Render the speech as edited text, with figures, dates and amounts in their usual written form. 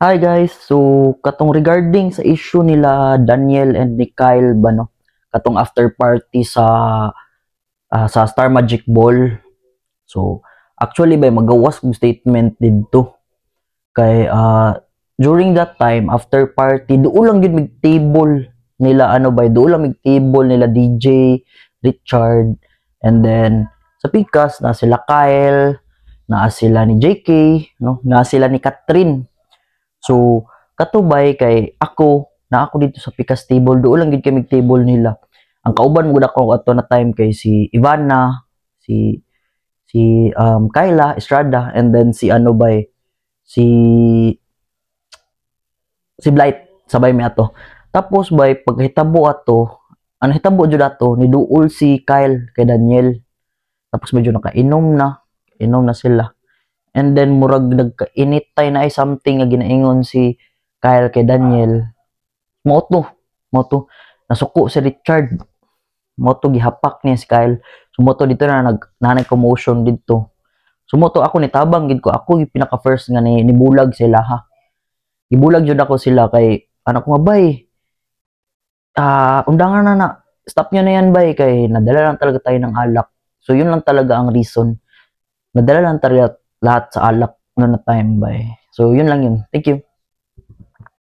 Hi guys, so katong regarding sa issue nila Daniel and ni Kyle ba no? Katong after party sa Star Magic Ball. So actually ba magawas kong statement didto kay during that time after party duol lang gyud mig table nila ano ba duol lang mig table nila DJ Richard, and then sa Pikas na sila Kyle, na sila ni JK, no? Na sila ni Catherine. So, katubay kay ako dito sa Pikas table, doon lang gid kami table nila. Ang kauban mo ko ato na time kay si Ivana, si Kyla Estrada, and then si ano bay, si si Blight sabay mi ato. Tapos bay paghitabo ato, ano hitabo jud ato ni duol si Kyle kay Daniel. Tapos medyo inom na sila. And then murag nagkainitay na ay something nga ginaingon si Kyle kay Daniel. Moto nasuko si Richard. Moto gihapak niya si Kyle. So moto dito na nanay commotion dito. So moto ako nitabang gid ko, ako yung pinaka first nga ni bulag sila ha. Gibulag jud ako sila kay anak ko nga bay. Undangan na stop nyo na yan bay kay nadala lang talaga tayo ng alak. So yun lang talaga ang reason. Nadala lang talaga lahat sa alak no na time bay. So yun lang yun. Thank you.